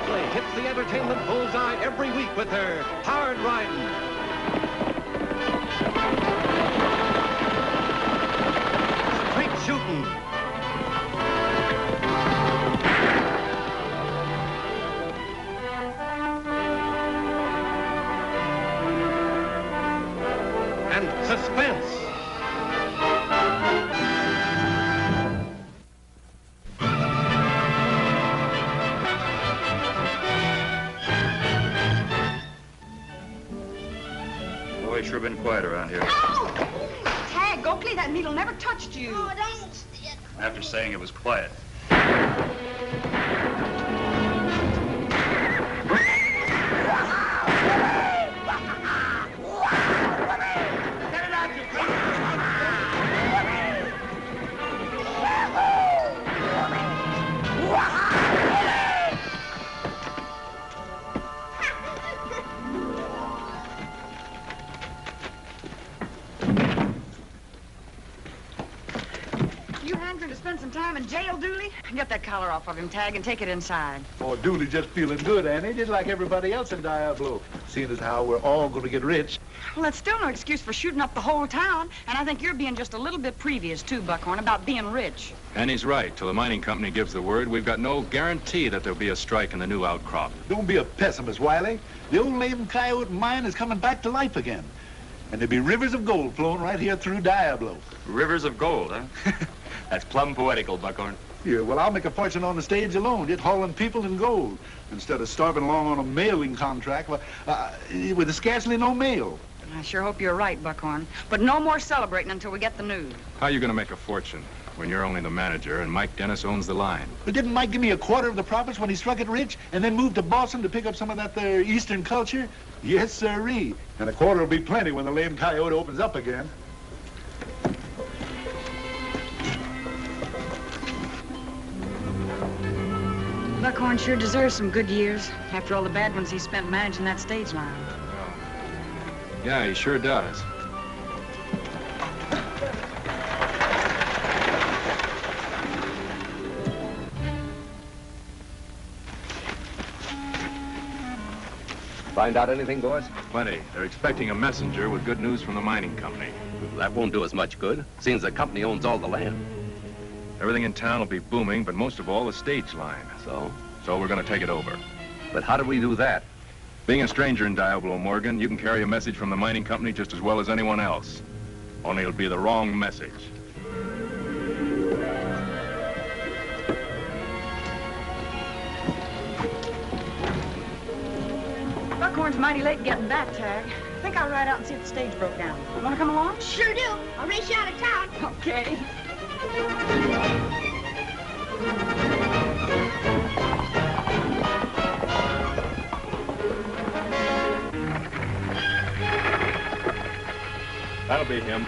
Oakley hits the entertainment bullseye every week with her hard riding. Straight shooting. And suspense. Boy, sure been quiet around here. Ow! Tagg Oakley, that needle never touched you. Oh, don't. After saying it was quiet. To spend some time in jail, Dooley? Get that collar off of him, Tagg, and take it inside. Oh, Dooley just feeling good, Annie, just like everybody else in Diablo. Seeing as how we're all going to get rich. Well, that's still no excuse for shooting up the whole town, and I think you're being just a little bit previous, too, Buckhorn, about being rich. Annie's right. Till the mining company gives the word, we've got no guarantee that there'll be a strike in the new outcrop. Don't be a pessimist, Wiley. The old Lame Coyote mine is coming back to life again. And there'll be rivers of gold flowing right here through Diablo. Rivers of gold, huh? That's plumb poetical, Buckhorn. Yeah, well, I'll make a fortune on the stage alone, just hauling people in gold, instead of starving along on a mailing contract with scarcely no mail. I sure hope you're right, Buckhorn. But no more celebrating until we get the news. How are you going to make a fortune when you're only the manager and Mike Dennis owns the line? But didn't Mike give me a quarter of the profits when he struck it rich and then moved to Boston to pick up some of that there Eastern culture? Yes, sirree. And a quarter will be plenty when the Lame Coyote opens up again. Buckhorn sure deserves some good years after all the bad ones he spent managing that stage line. Yeah, he sure does. Find out anything, boys? Plenty. They're expecting a messenger with good news from the mining company. That won't do us much good, seeing the company owns all the land. Everything in town will be booming, but most of all, the stage line. So? So we're going to take it over. But how do we do that? Being a stranger in Diablo, Morgan, you can carry a message from the mining company just as well as anyone else. Only it'll be the wrong message. Buckhorn's mighty late getting back, Tagg. I think I'll ride out and see if the stage broke down. Want to come along? Sure do. I'll race you out of town. Okay. That'll be him.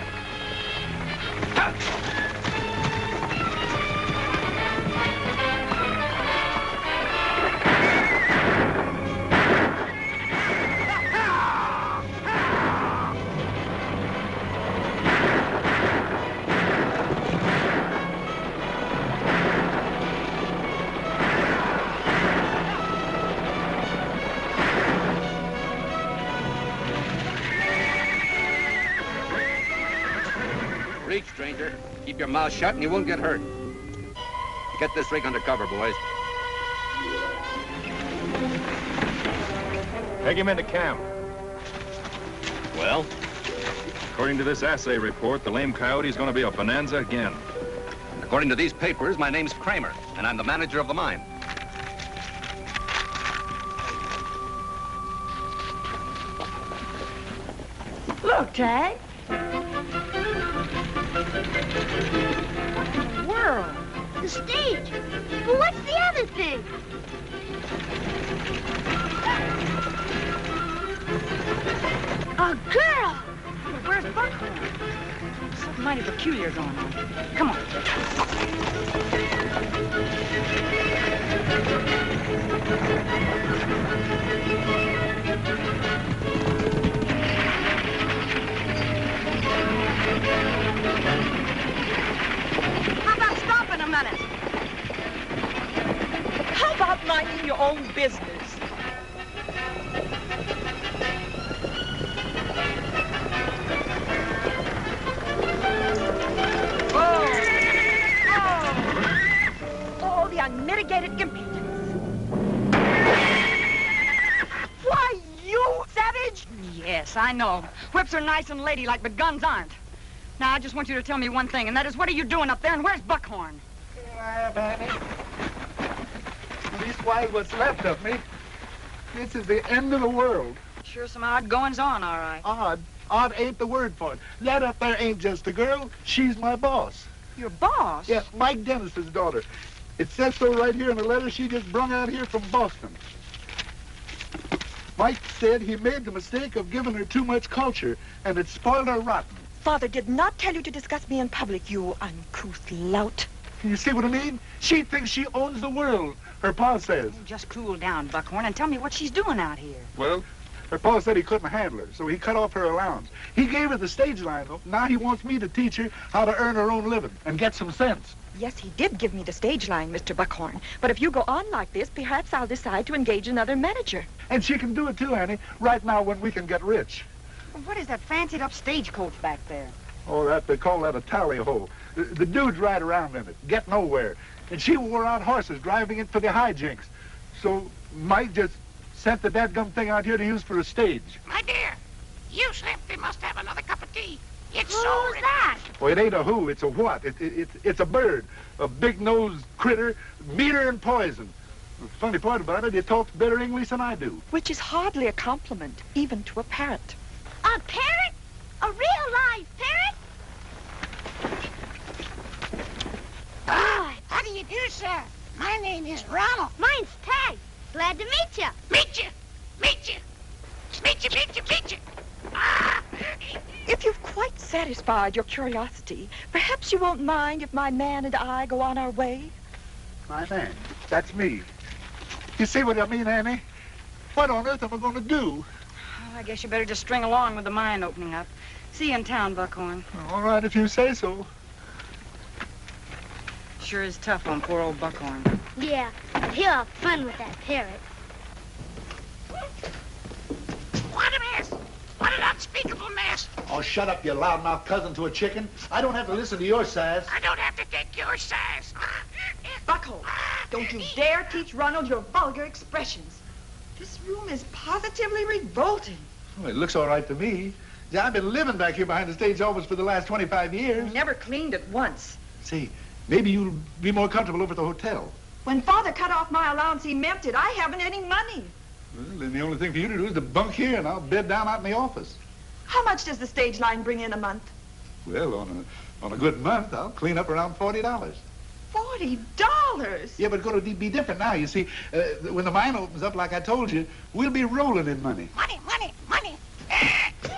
Reach, stranger. Keep your mouth shut and you won't get hurt. Get this rig under cover, boys. Take him into camp. Well? According to this assay report, the Lame Coyote's going to be a bonanza again. According to these papers, my name's Kramer, and I'm the manager of the mine. Look, Tagg. What in the world? The stage. Well, what's the other thing? A girl. Where's Buckhorn? Something mighty peculiar going on. Come on. How about stopping a minute? How about not minding your own business. Oh, the unmitigated impudence. Why, you savage! Yes, I know. Whips are nice and ladylike, but guns aren't. Now, I just want you to tell me one thing, and that is, what are you doing up there, and where's Buckhorn? Here I am, Annie. Leastwise, what's left of me. This is the end of the world. Sure some odd goings-on, all right. Odd? Odd ain't the word for it. That up there ain't just a girl. She's my boss. Your boss? Yeah, Mike Dennis's daughter. It says so right here in the letter she just brung out here from Boston. Mike said he made the mistake of giving her too much culture, and it spoiled her rotten. Father did not tell you to discuss me in public, you uncouth lout. You see what I mean? She thinks she owns the world, her pa says. Just cool down, Buckhorn, and tell me what she's doing out here. Well, her pa said he couldn't handle her, so he cut off her allowance. He gave her the stage line, though. Now he wants me to teach her how to earn her own living and get some sense. Yes, he did give me the stage line, Mr. Buckhorn. But if you go on like this, perhaps I'll decide to engage another manager. And she can do it too, Annie, right now when we can get rich. What is that fancied-up stagecoach back there? Oh, they call that a tally-ho. The dudes ride around in it, get nowhere. And she wore out horses driving it for the hijinks. So Mike just sent the dadgum thing out here to use for a stage. My dear, you simply must have another cup of tea. It's so Who's that? Well, it ain't a who, it's a what. It's a bird, a big-nosed critter, meaner and poison. The funny part about it, it talks better English than I do. Which is hardly a compliment, even to a parrot. A parrot? A real live parrot? How do you do, sir? My name is Ronald. Mine's Tagg. Glad to meet you. Meet you. Meet you. Meet you, meet you, meet you. If you've quite satisfied your curiosity, perhaps you won't mind if my man and I go on our way? My man, that's me. You see what I mean, Annie? What on earth am I going to do? Well, I guess you better just string along with the mine opening up. See you in town, Buckhorn. All right, if you say so. Sure is tough on poor old Buckhorn. Yeah, but he'll have fun with that parrot. What a mess. What an unspeakable mess. Oh, shut up, you loudmouth cousin to a chicken. I don't have to listen to your sass. I don't have to take your size. Buckhorn, don't you dare teach Ronald your vulgar expressions. This room is positively revolting. Well, it looks all right to me. See, I've been living back here behind the stage office for the last 25 years. You never cleaned it once. See, maybe you'll be more comfortable over at the hotel. When Father cut off my allowance, he meant it. I haven't any money. Well, then the only thing for you to do is to bunk here, and I'll bed down out in the office. How much does the stage line bring in a month? Well, on a good month, I'll clean up around $40. $40? Yeah, but it's going to be different now. You see, when the mine opens up, like I told you, we'll be rolling in money. Money, money, money.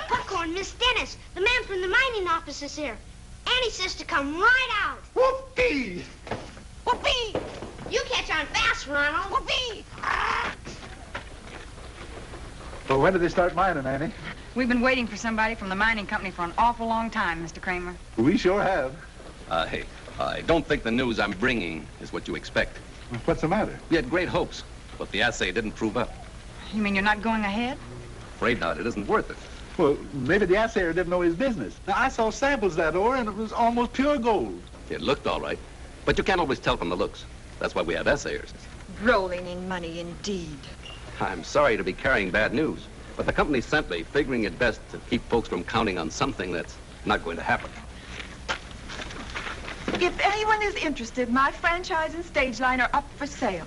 Buckhorn, Miss Dennis, the man from the mining office is here. Annie says to come right out. Whoopee! Whoopee! You catch on fast, Ronald. Whoopee! Well, when did they start mining, Annie? We've been waiting for somebody from the mining company for an awful long time, Mr. Kramer. We sure have. Hey, I don't think the news I'm bringing is what you expect. What's the matter? We had great hopes, but the assay didn't prove up. You mean you're not going ahead? Afraid not, it isn't worth it. Well, maybe the assayer didn't know his business. Now, I saw samples that ore, and it was almost pure gold. It looked all right, but you can't always tell from the looks. That's why we have assayers. Rolling in money, indeed. I'm sorry to be carrying bad news, but the company sent me, figuring it best to keep folks from counting on something that's not going to happen. If anyone is interested, my franchise and stage line are up for sale.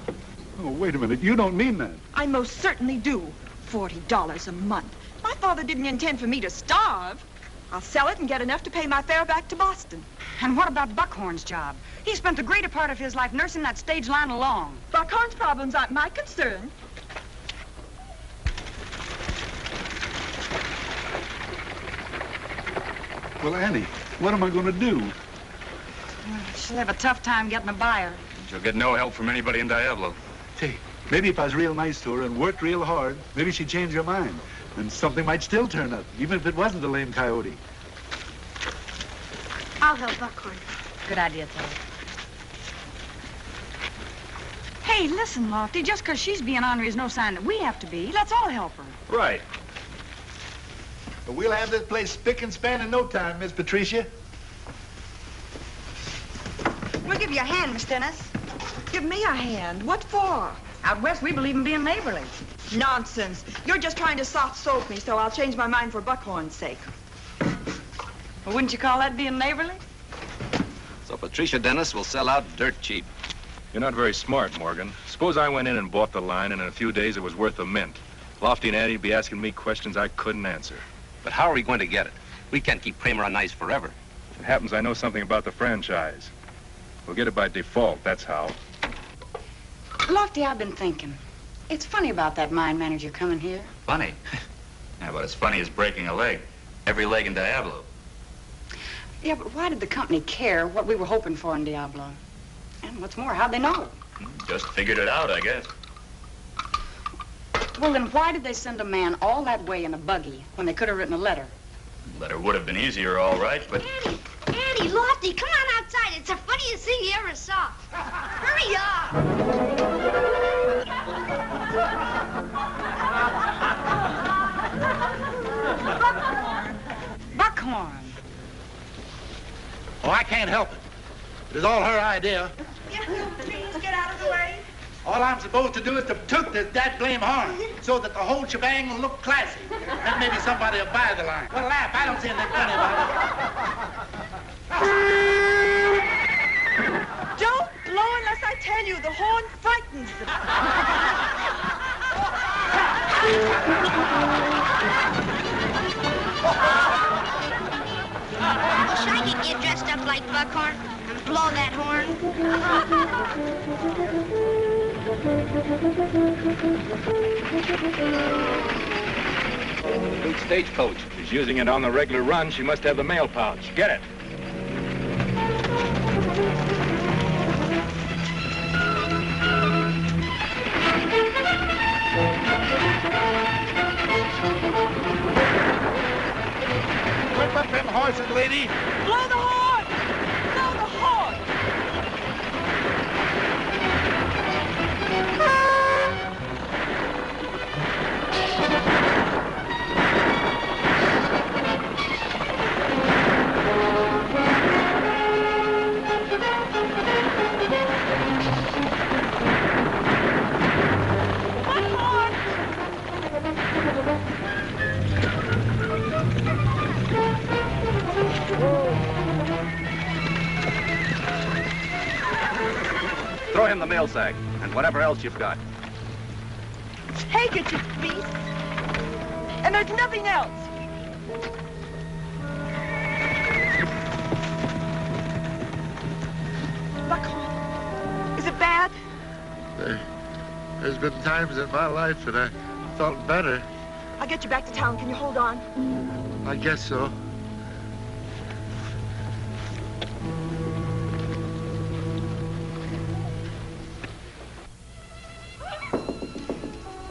Oh, wait a minute. You don't mean that. I most certainly do. $40 a month. My father didn't intend for me to starve. I'll sell it and get enough to pay my fare back to Boston. And what about Buckhorn's job? He spent the greater part of his life nursing that stage line along. Buckhorn's problems aren't my concern. Well, Annie, what am I going to do? She'll have a tough time getting a buyer. She'll get no help from anybody in Diablo. Say, maybe if I was real nice to her and worked real hard, maybe she'd change her mind. And something might still turn up, even if it wasn't a lame coyote. I'll help Buckhorn. Good idea, Tagg. Hey, listen, Lofty, just because she's being ornery is no sign that we have to be. Let's all help her. Right. But we'll have this place spick and span in no time, Miss Patricia. We'll give you a hand, Miss Dennis. Give me a hand. What for? Out west, we believe in being neighborly. Nonsense. You're just trying to soft-soap me, so I'll change my mind for Buckhorn's sake. Well, wouldn't you call that being neighborly? So Patricia Dennis will sell out dirt cheap. You're not very smart, Morgan. Suppose I went in and bought the line, and in a few days it was worth a mint. Lofty and Annie'd be asking me questions I couldn't answer. But how are we going to get it? We can't keep Kramer on ice forever. It happens I know something about the franchise. We'll get it by default, that's how. Lofty, I've been thinking. It's funny about that mine manager coming here. Funny? Yeah, about as funny as breaking a leg. Every leg in Diablo. Yeah, but why did the company care what we were hoping for in Diablo? And what's more, how'd they know? Just figured it out, I guess. Well, then why did they send a man all that way in a buggy when they could have written a letter? Letter would have been easier, all right, but... Annie, Lofty, come on outside. It's the funniest thing you ever saw. Hurry up. Buckhorn. Oh, I can't help it. It was all her idea. Please get out of the way. All I'm supposed to do is to took this blame horn so that the whole shebang will look classy. Then maybe somebody will buy the line. Well, laugh. I don't see anything funny about it. Don't blow unless I tell you. The horn frightens them. I wish I could get dressed up like Buckhorn and blow that horn. New Stagecoach. She's using it on the regular run. She must have the mail pouch. Get it. Whip up them horses, lady. Blow the horn! Blow the horn! Throw him the mail sack and whatever else you've got. Take it, you beast. And there's nothing else. Buckhorn, is it bad? There's been times in my life that I felt better. I'll get you back to town. Can you hold on? I guess so.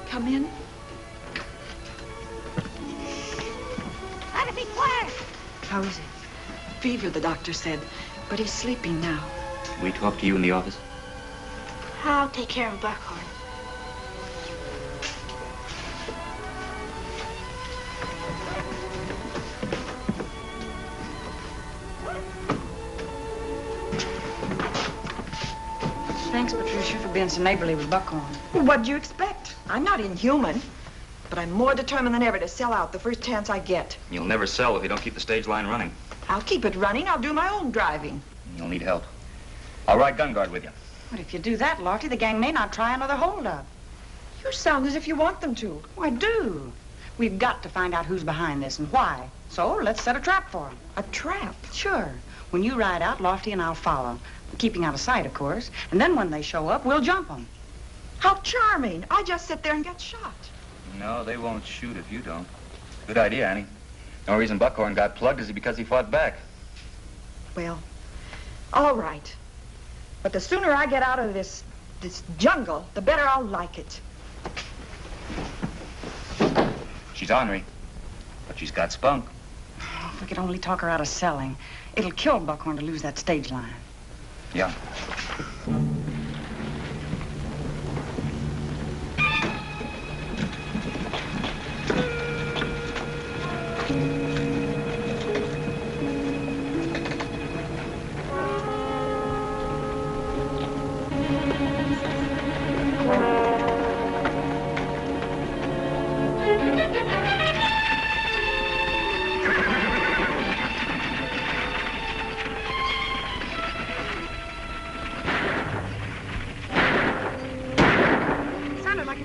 Come in. Gotta be quiet. How is he? Fever, the doctor said, but he's sleeping now. Can we talk to you in the office? I'll take care of Buckhorn. Thanks, Patricia, for being so neighborly with Buckhorn. What'd you expect? I'm not inhuman, but I'm more determined than ever to sell out the first chance I get. You'll never sell if you don't keep the stage line running. I'll keep it running. I'll do my own driving. You'll need help. I'll ride gun guard with you. But if you do that, Lofty, the gang may not try another holdup. You sound as if you want them to. Oh, I do. We've got to find out who's behind this and why. So let's set a trap for them. A trap? Sure. When you ride out, Lofty and I'll follow. Keeping out of sight, of course. And then when they show up, we'll jump them. How charming. I just sit there and get shot. No, they won't shoot if you don't. Good idea, Annie. The only reason Buckhorn got plugged is because he fought back. Well, all right. But the sooner I get out of this jungle, the better I'll like it. She's ornery, but she's got spunk. Oh, if we could only talk her out of selling. It'll kill Buckhorn to lose that stage line. Yeah.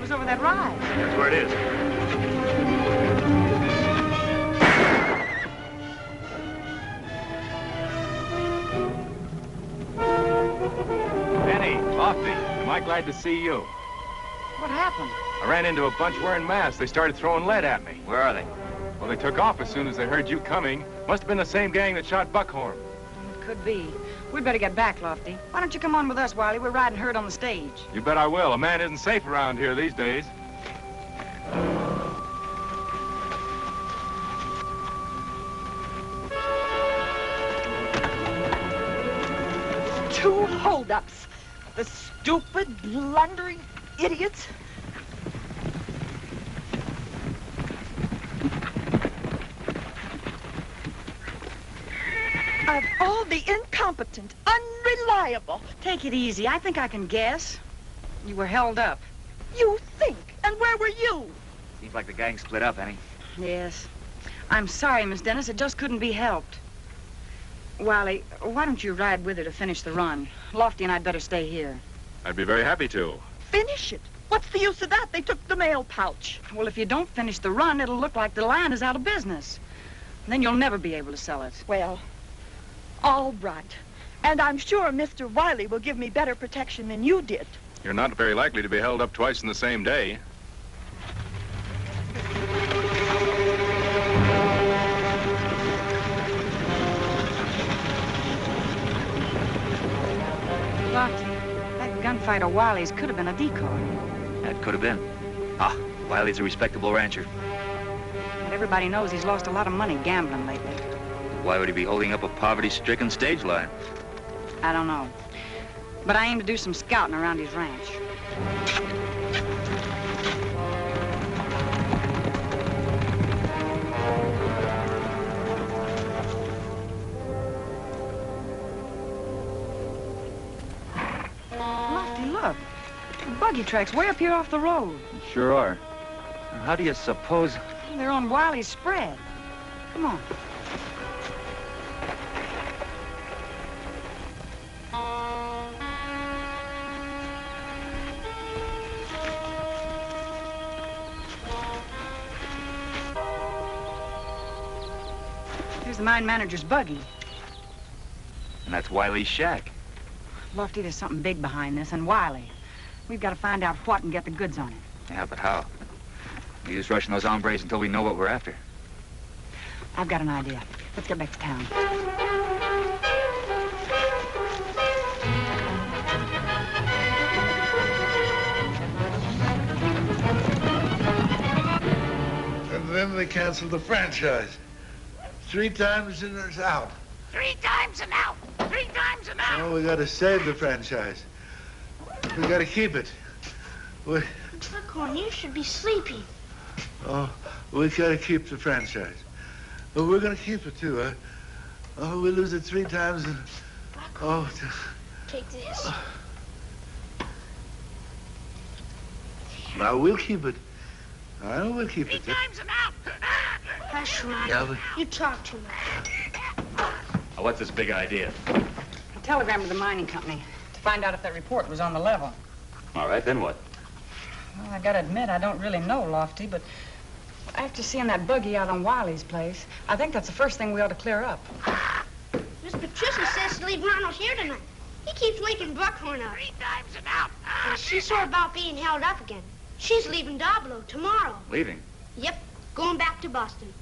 office over that rise. That's where it is. Annie, Lofty, am I glad to see you? What happened? I ran into a bunch wearing masks. They started throwing lead at me. Where are they? Well, they took off as soon as they heard you coming. Must have been the same gang that shot Buckhorn. It could be. We'd better get back, Lofty. Why don't you come on with us, Wiley? We're riding herd on the stage. You bet I will. A man isn't safe around here these days. Two holdups. The stupid, blundering idiots. Of all the incompetent, unreliable. Take it easy. I think I can guess. You were held up. You think? And where were you? Seems like the gang split up, Annie. Yes. I'm sorry, Miss Dennis. It just couldn't be helped. Wiley, why don't you ride with her to finish the run? Lofty and I'd better stay here. I'd be very happy to. Finish it. What's the use of that? They took the mail pouch. Well, if you don't finish the run, it'll look like the line is out of business. Then you'll never be able to sell it. Well, all right. And I'm sure Mr. Wiley will give me better protection than you did. You're not very likely to be held up twice in the same day. Lofty, that gunfight of Wiley's could have been a decoy. That could have been. Ah, Wiley's a respectable rancher. But everybody knows he's lost a lot of money gambling lately. Why would he be holding up a poverty-stricken stage line? I don't know. But I aim to do some scouting around his ranch. Lofty, look. The buggy tracks way up here off the road. Sure are. How do you suppose... They're on Wiley's spread. Come on. Here's the mine manager's buggy. And that's Wiley's shack. Lofty, there's something big behind this, and Wiley. We've got to find out what and get the goods on it. Yeah, but how? We just rushing those hombres until we know what we're after. I've got an idea. Let's get back to town. And then they canceled the franchise. 3 times and it's out. 3 times and out. 3 times and out. Oh, we gotta save the franchise. We gotta keep it. Buckhorn, you should be sleeping. Oh, we gotta keep the franchise. Oh, we're gonna keep it too, huh? Oh, we lose it 3 times and... Buckhorn, take this. Now, we'll keep it. I know we'll keep 3 it. times and out. Hush, Ron. Yeah, but... You talk too much. Now, what's this big idea? A telegram to the mining company to find out if that report was on the level. All right, then what? Well, I gotta admit, I don't really know, Lofty, but after seeing that buggy out on Wiley's place, I think that's the first thing we ought to clear up. Miss Patricia says to leave Ronald here tonight. He keeps waking Buckhorn up. 3 times and out. And she's sore about being held up again. She's leaving Doblo tomorrow. Leaving? Yep, going back to Boston.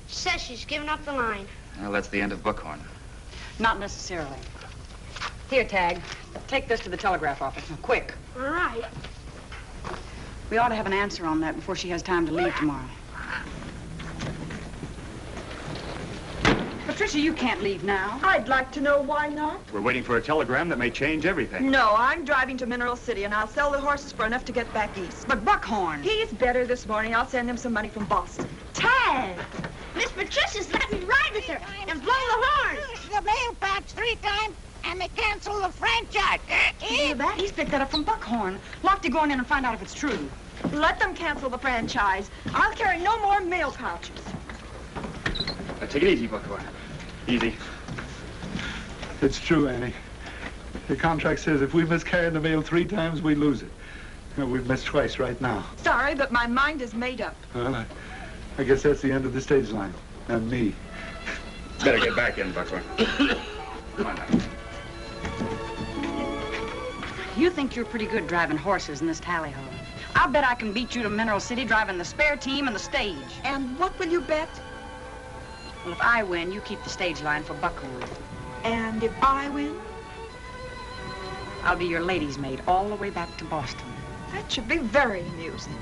She says she's giving up the line. Well, that's the end of Buckhorn. Not necessarily. Here, Tagg. Take this to the telegraph office. Now, quick. All right. We ought to have an answer on that before she has time to leave tomorrow. Patricia, you can't leave now. I'd like to know why not. We're waiting for a telegram that may change everything. No, I'm driving to Mineral City, and I'll sell the horses for enough to get back east. But Buckhorn. He's better this morning. I'll send him some money from Boston. Tagg! Miss Patricia's let me ride with her and blow the horn. The mail patch 3 times, and they cancel the franchise. Did you hear that? He's picked that up from Buckhorn. Lofty, go on in and find out if it's true. Let them cancel the franchise. I'll carry no more mail pouches. Now, take it easy, Buckhorn. Easy. It's true, Annie. The contract says if we miscarry the mail 3 times, we lose it. We've missed twice right now. Sorry, but my mind is made up. Well, I guess that's the end of the stage line. And me. Better get back in, Buckhorn. Come on now. You think you're pretty good driving horses in this tally-ho. I'll bet I can beat you to Mineral City driving the spare team and the stage. And what will you bet? Well, if I win, you keep the stage line for Buckhorn. And if I win? I'll be your lady's maid all the way back to Boston. That should be very amusing.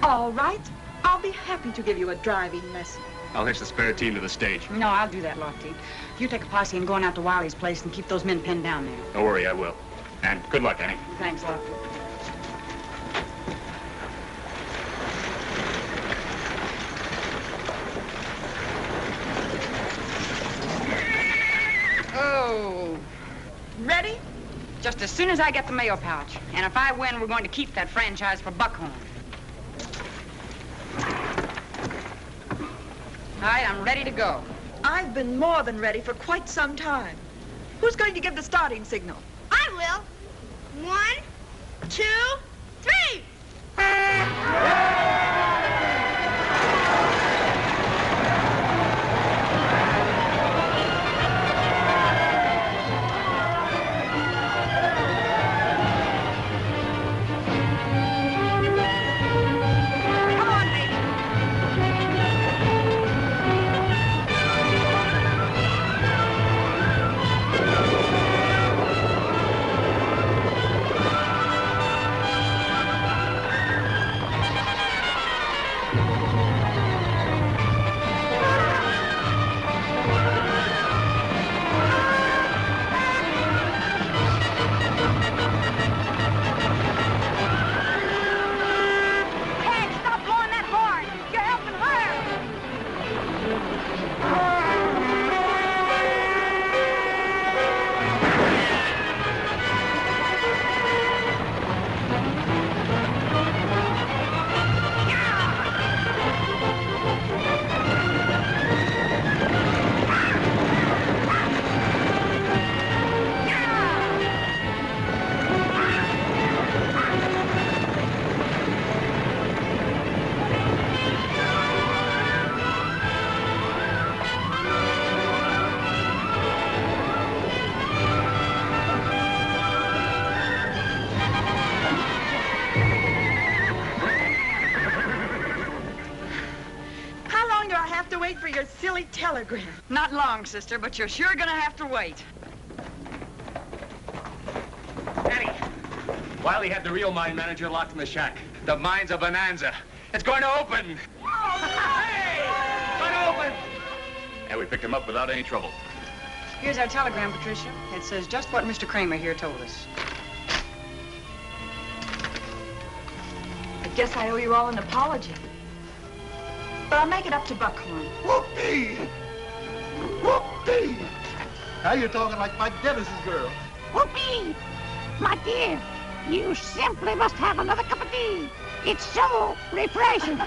All right. I'll be happy to give you a driving lesson. I'll hitch the spare team to the stage. No, I'll do that, Lofty. You take a posse and go on out to Wiley's place and keep those men pinned down there. Don't worry, I will. And good luck, Annie. Thanks, Lofty. Oh. Ready? Just as soon as I get the mayo pouch. And if I win, we're going to keep that franchise for Buckhorn. All right, I'm ready to go. I've been more than ready for quite some time. Who's going to give the starting signal? I will. 1, 2, 3. Telegram. Not long, sister, but you're sure gonna have to wait. Annie, Wiley had the real mine manager locked in the shack. The mine's a bonanza. It's going to open. Hey! Going to open! And we picked him up without any trouble. Here's our telegram, Patricia. It says just what Mr. Kramer here told us. I guess I owe you all an apology. But I'll make it up to Buckhorn. Whoopee! Whoopee! Now you're talking like Mike Dennis's girl. Whoopee! My dear, you simply must have another cup of tea. It's so refreshing.